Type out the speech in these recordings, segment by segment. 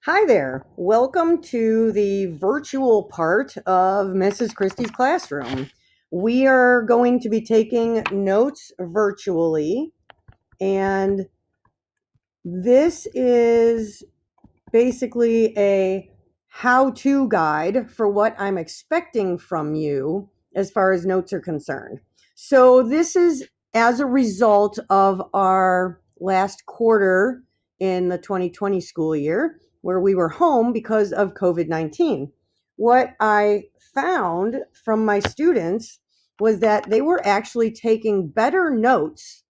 Hi there. Welcome to the virtual part of Mrs. Christie's classroom. We are going to be taking notes virtually, and this is basically a how-to guide for what I'm expecting from you as far as notes are concerned. So this is as a result of our last quarter in the 2020 school year where we were home because of COVID-19. What I found from my students was that they were actually taking better notes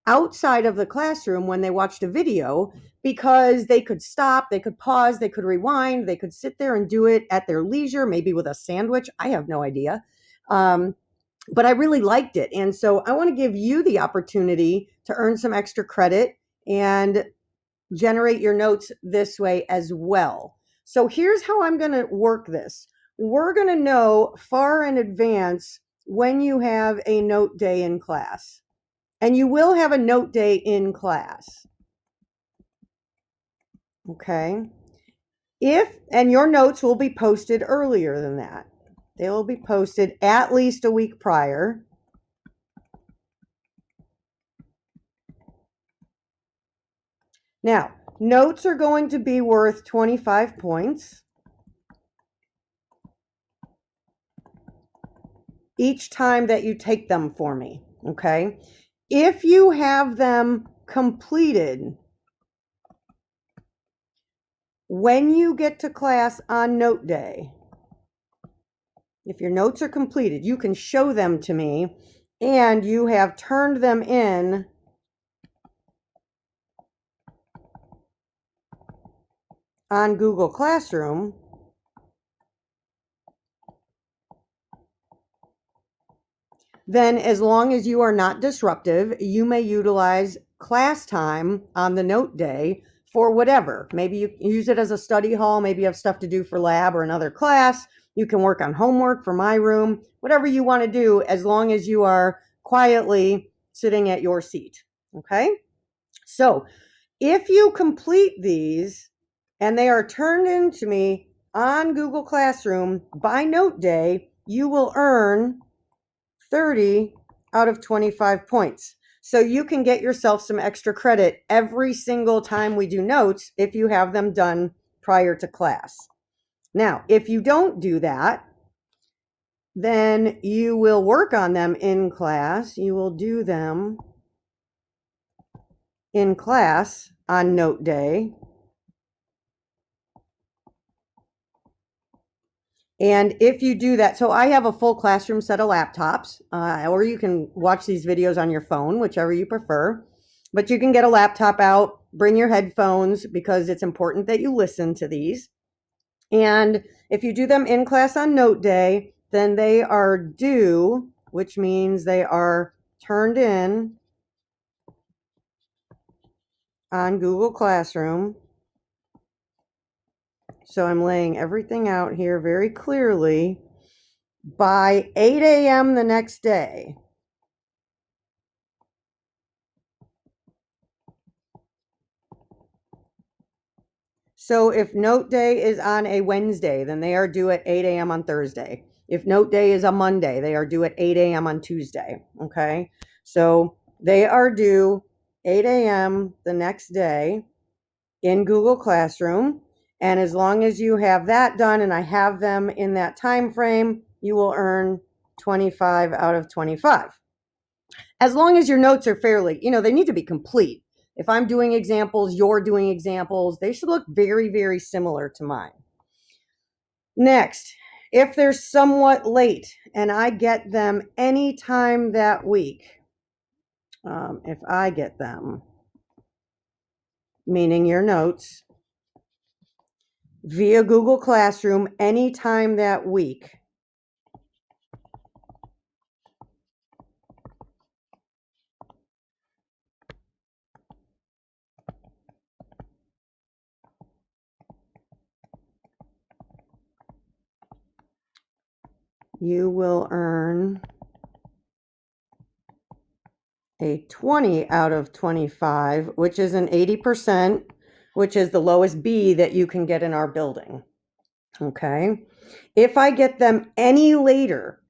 outside of the classroom when they watched a video because they could stop, they could pause, they could rewind, they could sit there and do it at their leisure, maybe with a sandwich. I have no idea. But I really liked it. And so I want to give you the opportunity to earn some extra credit and generate your notes this way as well. So here's how I'm going to work this. We're going to know far in advance when you have a note day in class. And you will have a note day in class. Okay. And your notes will be posted earlier than that. They will be posted at least a week prior. Now, notes are going to be worth 25 points each time that you take them for me. Okay. If you have them completed when you get to class on note day, if your notes are completed, you can show them to me and you have turned them in on Google Classroom, then as long as you are not disruptive, you may utilize class time on the note day for whatever. Maybe you use it as a study hall. Maybe you have stuff to do for lab or another class. You can work on homework for my room, whatever you want to do, as long as you are quietly sitting at your seat. Okay. So if you complete these and they are turned into me on Google Classroom by note day, you will earn 30 out of 25 points. So you can get yourself some extra credit every single time we do notes if you have them done prior to class. Now, if you don't do that, then you will work on them in class. You will do them in class on note day. And if you do that, so I have a full classroom set of laptops, or you can watch these videos on your phone, whichever you prefer. But you can get a laptop out, bring your headphones because it's important that you listen to these. And if you do them in class on note day, then they are due, which means they are turned in on Google Classroom. So I'm laying everything out here very clearly by 8 a.m. the next day. So if note day is on a Wednesday, then they are due at 8 a.m. on Thursday. If note day is a Monday, they are due at 8 a.m. on Tuesday. Okay. So they are due 8 a.m. the next day in Google Classroom. And as long as you have that done and I have them in that time frame, you will earn 25 out of 25. As long as your notes are fairly, they need to be complete. If I'm doing examples, you're doing examples, they should look very, very similar to mine. Next, if they're somewhat late and I get them anytime that week, if I get them, meaning your notes, via Google Classroom anytime that week, you will earn a 20 out of 25, which is an 80%, which is the lowest B that you can get in our building. Okay. If I get them any later,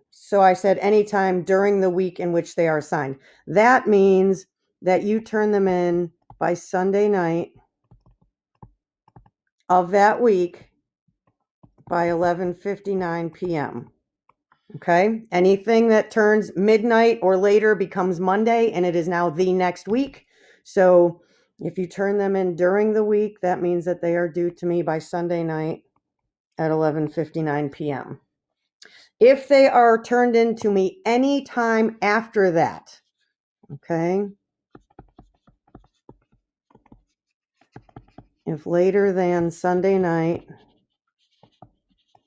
so I said anytime during the week in which they are assigned, that means that you turn them in by Sunday night of that week by 11:59 p.m. Okay. Anything that turns midnight or later becomes Monday, and it is now the next week. So if you turn them in during the week, that means that they are due to me by Sunday night at 11:59 p.m. If they are turned in to me any time after that, okay, if later than Sunday night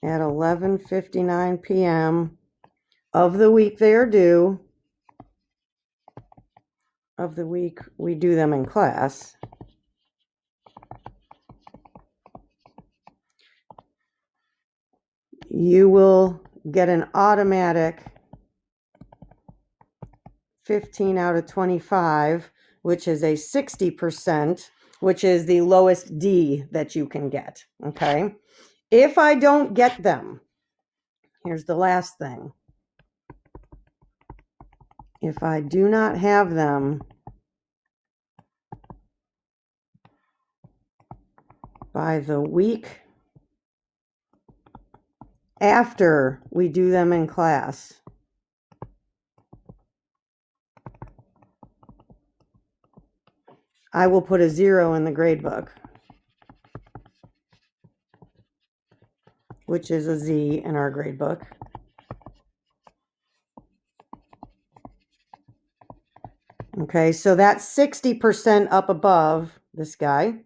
at 11:59 p.m. of the week they are due, of the week we do them in class, you will get an automatic 15 out of 25, which is a 60%, which is the lowest D that you can get. Okay. If I don't get them, here's the last thing. If I do not have them by the week after we do them in class, I will put a 0 in the grade book, which is a Z in our grade book. Okay, so that's 60% up above this guy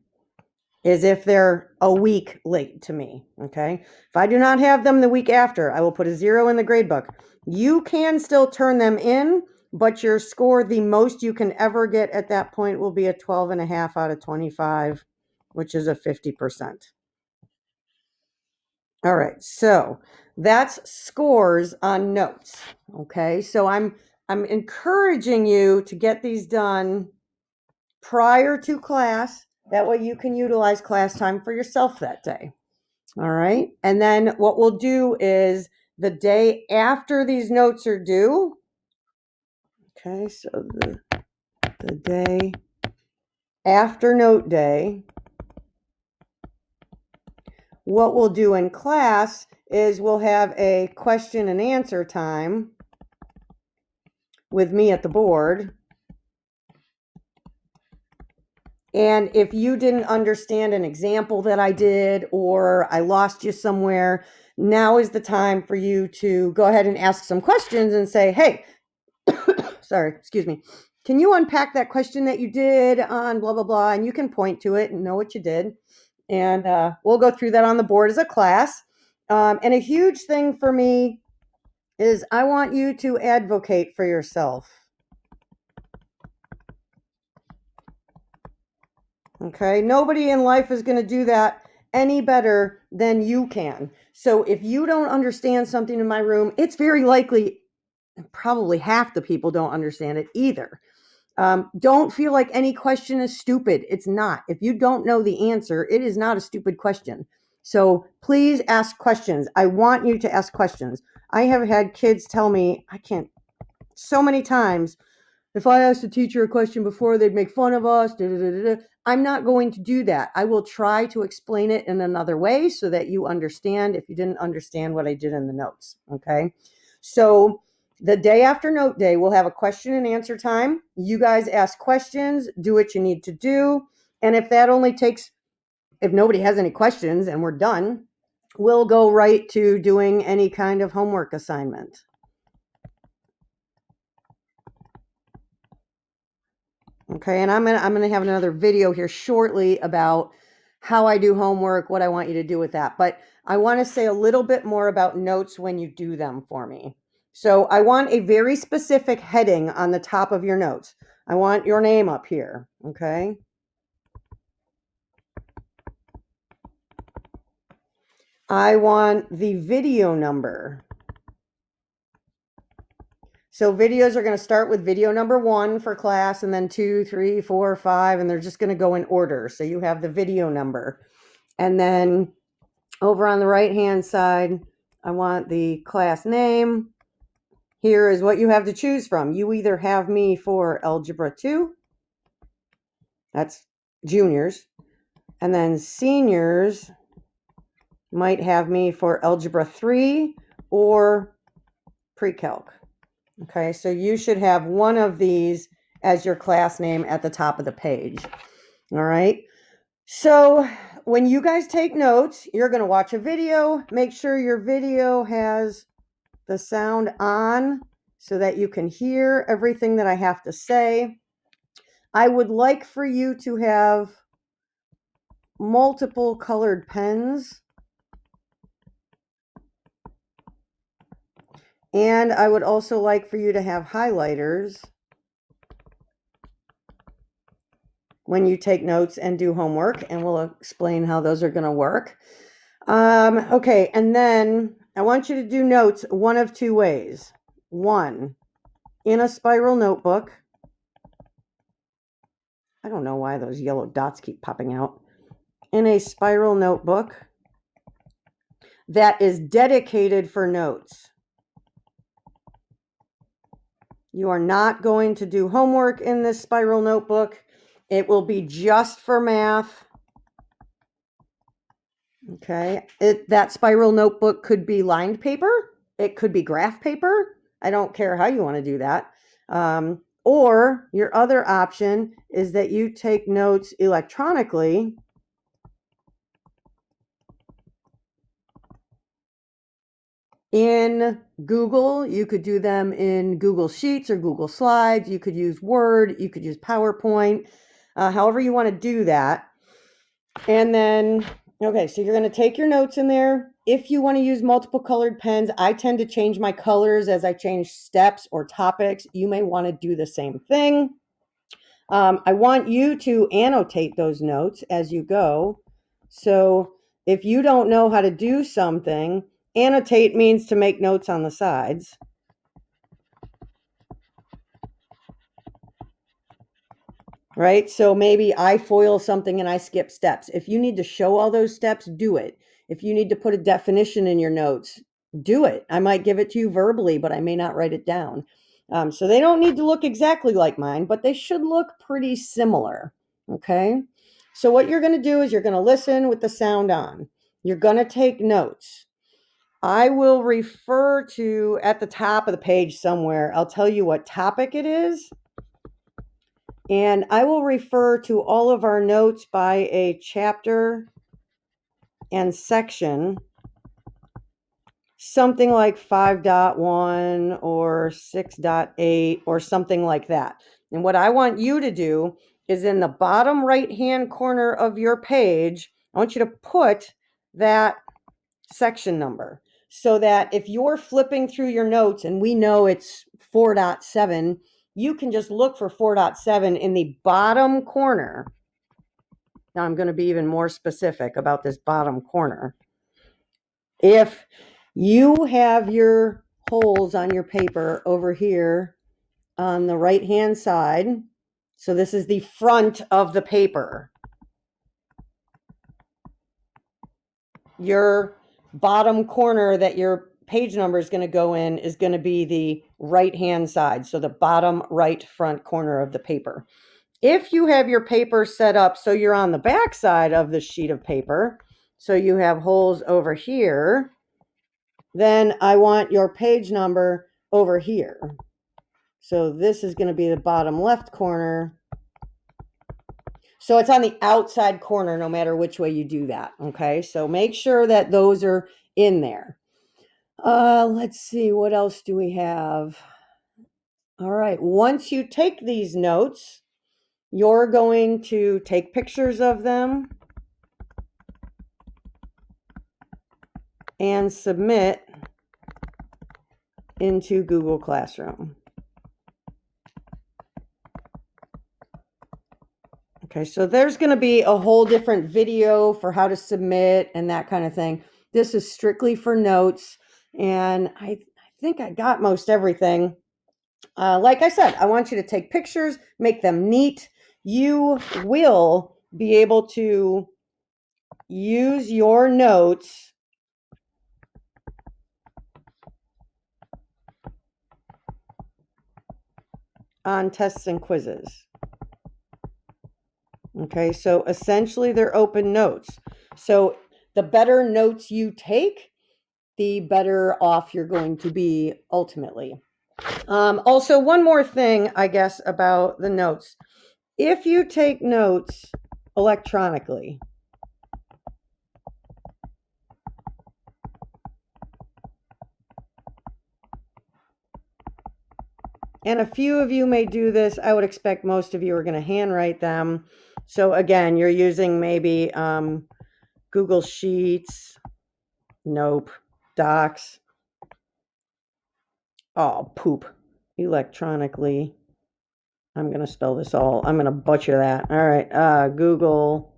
is if they're a week late to me. Okay, if I do not have them the week after, I will put a 0 in the grade book. You can still turn them in, but your score, the most you can ever get at that point, will be a 12.5 out of 25, which is a 50%. All right, so that's scores on notes. Okay, so I'm encouraging you to get these done prior to class. That way you can utilize class time for yourself that day. All right, and then what we'll do is the day after these notes are due. Okay, so the day after note day, what we'll do in class is we'll have a question and answer time with me at the board. And if you didn't understand an example that I did, or I lost you somewhere, now is the time for you to go ahead and ask some questions and say, hey, sorry, excuse me. Can you unpack that question that you did on blah, blah, blah? And you can point to it and know what you did. And we'll go through that on the board as a class. And a huge thing for me is I want you to advocate for yourself. Okay, nobody in life is going to do that any better than you can. So if you don't understand something in my room, it's very likely probably half the people don't understand it either. Don't feel like any question is stupid. It's not. If you don't know the answer, it is not a stupid question. So please ask questions. I want you to ask questions. I have had kids tell me, so many times, if I asked a teacher a question before, they'd make fun of us. Da, da, da, da. I'm not going to do that. I will try to explain it in another way so that you understand if you didn't understand what I did in the notes. Okay. So the day after note day, we'll have a question and answer time. You guys ask questions, do what you need to do. And if that only takes, if nobody has any questions and we're done, we'll go right to doing any kind of homework assignment. Okay, and I'm gonna have another video here shortly about how I do homework, what I want you to do with that. But I want to say a little bit more about notes when you do them for me. So I want a very specific heading on the top of your notes. I want your name up here, okay? I want the video number. So videos are going to start with video number 1 for class, and then 2, 3, 4, 5, and they're just going to go in order. So you have the video number. And then over on the right-hand side, I want the class name. Here is what you have to choose from. You either have me for Algebra 2, that's juniors, and then seniors might have me for Algebra 3 or pre-calc. Okay, so you should have one of these as your class name at the top of the page. All right, so when you guys take notes, you're going to watch a video. Make sure your video has the sound on so that you can hear everything that I have to say. I would like for you to have multiple colored pens. And I would also like for you to have highlighters when you take notes and do homework, and we'll explain how those are going to work. Okay, and then I want you to do notes one of 2 ways. 1, in a spiral notebook. I don't know why those yellow dots keep popping out. In a spiral notebook that is dedicated for notes. You are not going to do homework in this spiral notebook. It will be just for math. Okay, that spiral notebook could be lined paper. It could be graph paper. I don't care how you want to do that. Or your other option is that you take notes electronically in Google. You could do them in Google Sheets or Google Slides. You could use Word. You could use PowerPoint. However you want to do that. And then, okay, so you're going to take your notes in there. If you want to use multiple colored pens, I tend to change my colors as I change steps or topics. You may want to do the same thing. I want you to annotate those notes as you go. So if you don't know how to do something, annotate means to make notes on the sides. Right? So maybe I foil something and I skip steps. If you need to show all those steps, do it. If you need to put a definition in your notes, do it. I might give it to you verbally, but I may not write it down. So they don't need to look exactly like mine, but they should look pretty similar. Okay? So what you're going to do is you're going to listen with the sound on. You're going to take notes. I will refer to at the top of the page somewhere. I'll tell you what topic it is. And I will refer to all of our notes by a chapter and section, something like 5.1 or 6.8 or something like that. And what I want you to do is in the bottom right-hand corner of your page, I want you to put that section number so that if you're flipping through your notes and we know it's 4.7, you can just look for 4.7 in the bottom corner. Now I'm going to be even more specific about this bottom corner. If you have your holes on your paper over here on the right-hand side, so this is the front of the paper, your bottom corner that your page number is going to go in is going to be the right-hand side, so the bottom right front corner of the paper. If you have your paper set up so you're on the back side of the sheet of paper, so you have holes over here, then I want your page number over here. So this is going to be the bottom left corner. So it's on the outside corner no matter which way you do that, okay? So make sure that those are in there. Let's see, what else do we have? All right, once you take these notes, you're going to take pictures of them and submit into Google Classroom. Okay, so there's going to be a whole different video for how to submit and that kind of thing. This is strictly for notes, and I think I got most everything. Like I said, I want you to take pictures, make them neat. You will be able to use your notes on tests and quizzes. Okay, so essentially they're open notes. So the better notes you take, the better off you're going to be ultimately. Also, one more thing, I guess, about the notes. If you take notes electronically, and a few of you may do this, I would expect most of you are going to handwrite them. So again, you're using maybe Google Sheets, nope, Docs. Oh, poop. Electronically. I'm going to spell this all. I'm going to butcher that. All right. Google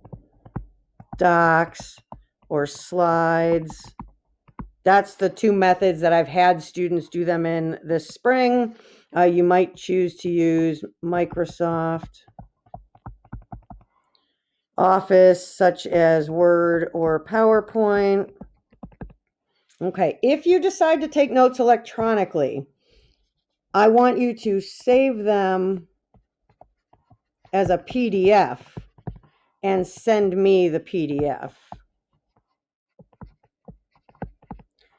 Docs or Slides. That's the two methods that I've had students do them in this spring. You might choose to use Microsoft Office, such as Word or PowerPoint. Okay, if you decide to take notes electronically, I want you to save them as a PDF and send me the PDF.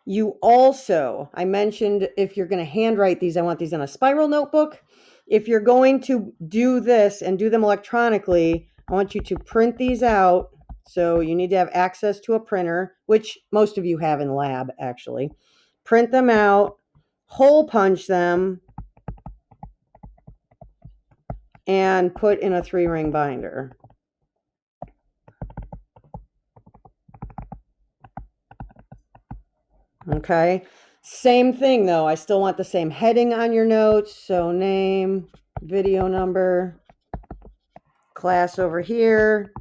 You also, I mentioned if you're going to handwrite these, I want these in a spiral notebook. If you're going to do this and do them electronically, I want you to print these out. So you need to have access to a printer, which most of you have in lab, actually. Print them out, hole punch them, and put in a 3-ring binder. Okay. Same thing though. I still want the same heading on your notes. So name, video number, class over here.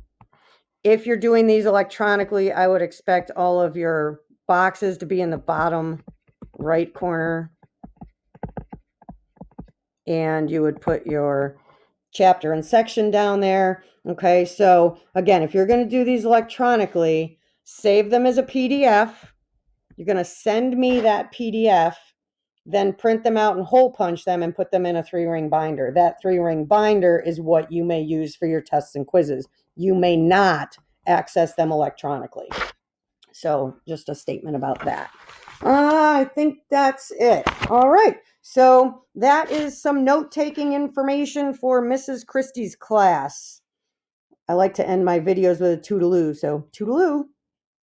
If you're doing these electronically, I would expect all of your boxes to be in the bottom right corner. And you would put your chapter and section down there. Okay. So again, if you're going to do these electronically, save them as a PDF. You're going to send me that PDF, then print them out and hole punch them and put them in a 3-ring binder. That 3-ring binder is what you may use for your tests and quizzes. You may not access them electronically. So just a statement about that. I think that's it. All right. So that is some note-taking information for Mrs. Krysty's class. I like to end my videos with a toodaloo. So toodaloo.